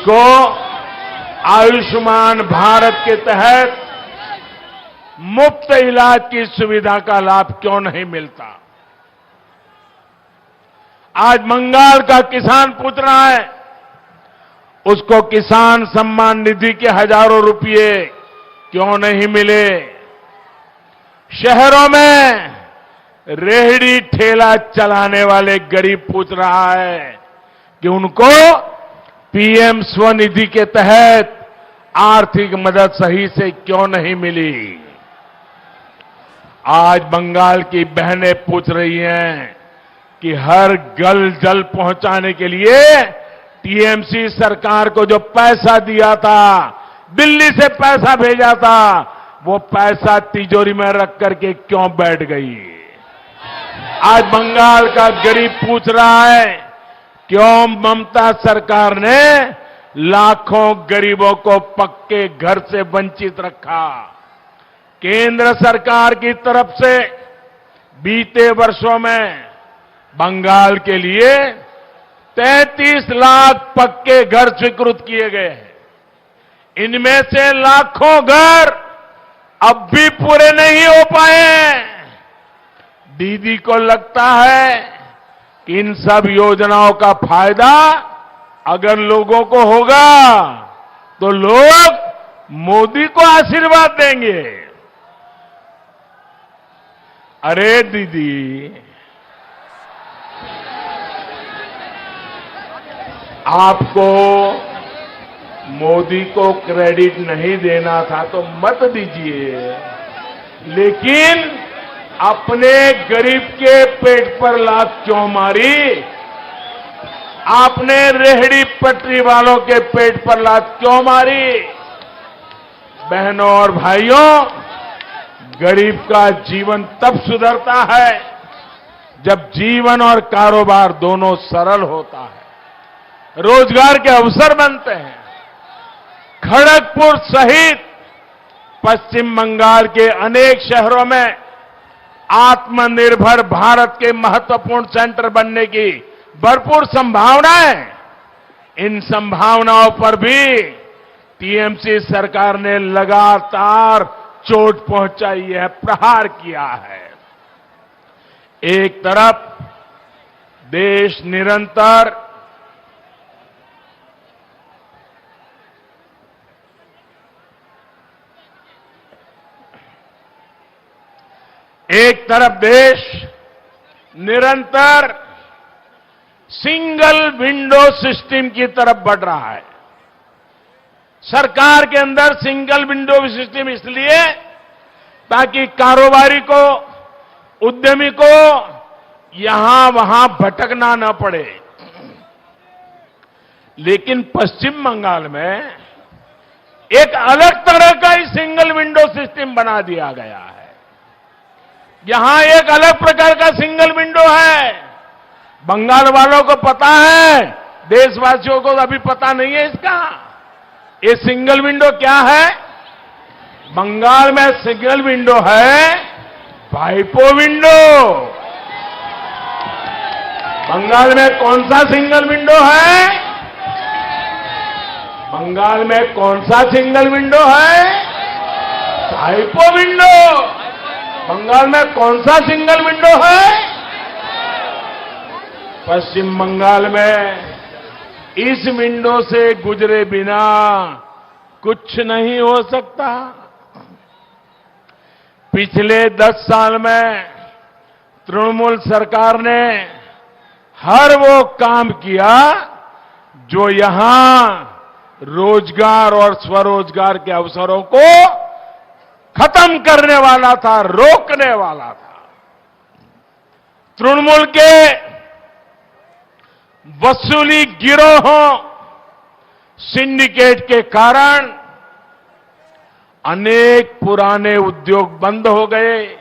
उसको आयुष्मान भारत के तहत मुफ्त इलाज की सुविधा का लाभ क्यों नहीं मिलता। आज बंगाल का किसान पूछ रहा है उसको किसान सम्मान निधि के हजारों रुपए क्यों नहीं मिले। शहरों में रेहड़ी ठेला चलाने वाले गरीब पूछ रहा है कि उनको पीएम स्वनिधि के तहत आर्थिक मदद सही से क्यों नहीं मिली। आज बंगाल की बहनें पूछ रही हैं कि हर गल जल पहुंचाने के लिए टीएमसी सरकार को जो पैसा दिया था, दिल्ली से पैसा भेजा था, वो पैसा तिजोरी में रख करके क्यों बैठ गई। आज बंगाल का गरीब पूछ रहा है क्यों ममता सरकार ने लाखों गरीबों को पक्के घर से वंचित रखा। केंद्र सरकार की तरफ से बीते वर्षों में बंगाल के लिए 33 लाख पक्के घर स्वीकृत किए गए हैं। इनमें से लाखों घर अब भी पूरे नहीं हो पाए। दीदी को लगता है कि इन सब योजनाओं का फायदा अगर लोगों को होगा तो लोग मोदी को आशीर्वाद देंगे। अरे दीदी, आपको मोदी को क्रेडिट नहीं देना था तो मत दीजिए, लेकिन अपने गरीब के पेट पर लात क्यों मारी। आपने रेहड़ी पटरी वालों के पेट पर लात क्यों मारी। बहनों और भाइयों, गरीब का जीवन तब सुधरता है जब जीवन और कारोबार दोनों सरल होता है, रोजगार के अवसर बनते हैं। खड़गपुर सहित पश्चिम बंगाल के अनेक शहरों में आत्मनिर्भर भारत के महत्वपूर्ण सेंटर बनने की भरपूर संभावनाएं। इन संभावनाओं पर भी टीएमसी सरकार ने लगातार चोट पहुंचाई है, प्रहार किया है। एक तरफ देश निरंतर सिंगल विंडो सिस्टम की तरफ बढ़ रहा है। सरकार के अंदर सिंगल विंडो सिस्टम इसलिए ताकि कारोबारी को, उद्यमी को यहां वहां भटकना न पड़े। लेकिन पश्चिम बंगाल में एक अलग तरह का ही सिंगल विंडो सिस्टम बना दिया गया है। यहां एक अलग प्रकार का सिंगल विंडो है। बंगाल वालों को पता है, देशवासियों को अभी पता नहीं है इसका। ये सिंगल विंडो क्या है? बंगाल में सिंगल विंडो है भाइपो विंडो। बंगाल में कौन सा सिंगल विंडो है? बंगाल में कौन सा सिंगल विंडो है? भाइपो विंडो। बंगाल में कौन सा सिंगल विंडो है? पश्चिम बंगाल में इस विंडो से गुजरे बिना कुछ नहीं हो सकता। पिछले 10 साल में तृणमूल सरकार ने हर वो काम किया जो यहां रोजगार और स्वरोजगार के अवसरों को खत्म करने वाला था, रोकने वाला था। तृणमूल के वसूली गिरोहों, सिंडिकेट के कारण अनेक पुराने उद्योग बंद हो गए।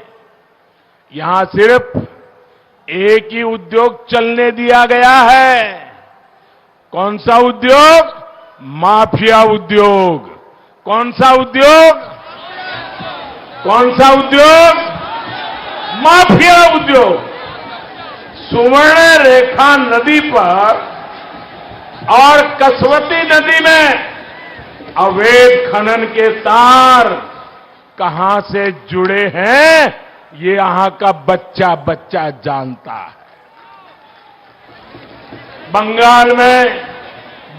यहां सिर्फ एक ही उद्योग चलने दिया गया है। कौन सा उद्योग? माफिया उद्योग। कौन सा उद्योग? कौन सा उद्योग? माफिया उद्योग। सुवर्ण रेखा नदी पर और कसवती नदी में अवैध खनन के तार कहां से जुड़े हैं, ये यहां का बच्चा बच्चा जानता है। बंगाल में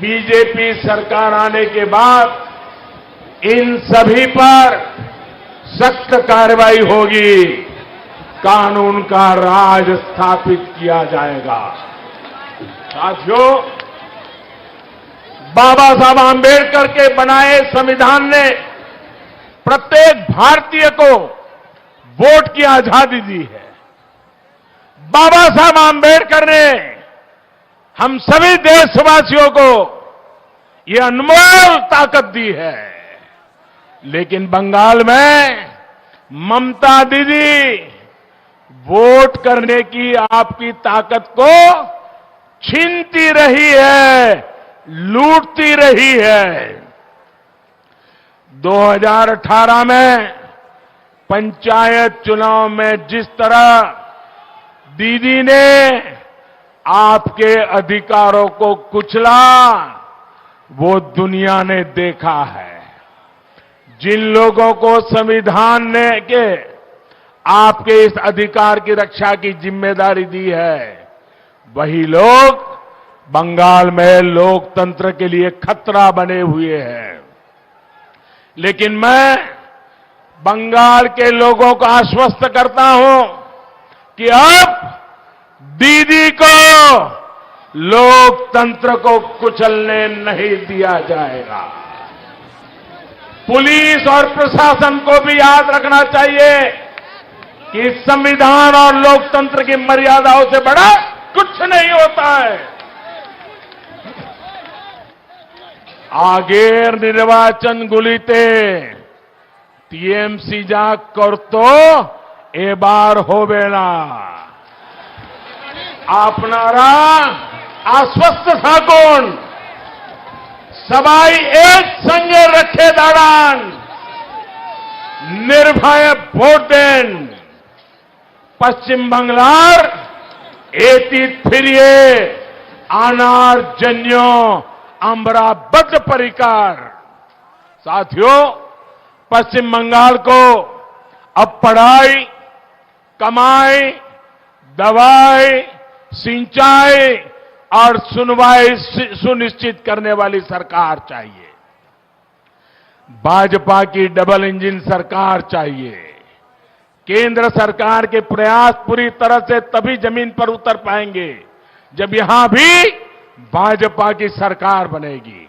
बीजेपी सरकार आने के बाद इन सभी पर सख्त कार्रवाई होगी, कानून का राज स्थापित किया जाएगा। साथियों, बाबा साहब आंबेडकर के बनाए संविधान ने प्रत्येक भारतीय को वोट की आजादी दी है। बाबा साहब आंबेडकर ने हम सभी देशवासियों को ये अनमोल ताकत दी है। लेकिन बंगाल में ममता दीदी वोट करने की आपकी ताकत को छीनती रही है, लूटती रही है। 2018 में पंचायत चुनाव में जिस तरह दीदी ने आपके अधिकारों को कुचला, वो दुनिया ने देखा है। जिन लोगों को संविधान ने के आपके इस अधिकार की रक्षा की जिम्मेदारी दी है, वही लोग बंगाल में लोकतंत्र के लिए खतरा बने हुए हैं। लेकिन मैं बंगाल के लोगों को आश्वस्त करता हूं कि अब दीदी को लोकतंत्र को कुचलने नहीं दिया जाएगा। पुलिस और प्रशासन को भी याद रखना चाहिए कि संविधान और लोकतंत्र की मर्यादाओं से बड़ा कुछ नहीं होता है। আগের নির্বাচনগুলিতে টিএমসি যা করত এবার হবে না। আপনারা আশ্বস্ত থাকুন, সবাই একসঙ্গে রেখে দাঁড়ান, নির্ভয়ে ভোট দেন। পশ্চিম বাংলার এতিত ফিরিয়ে আনার জন্য আমরা बद्धपरिकर। साथियों, पश्चिम बंगाल को अब पढ़ाई, कमाई, दवाई, सिंचाई और सुनवाई सुनिश्चित करने वाली सरकार चाहिए। भाजपा की डबल इंजन सरकार चाहिए। केंद्र सरकार के प्रयास पूरी तरह से तभी जमीन पर उतर पाएंगे जब यहां भी भाजपा की सरकार बनेगी।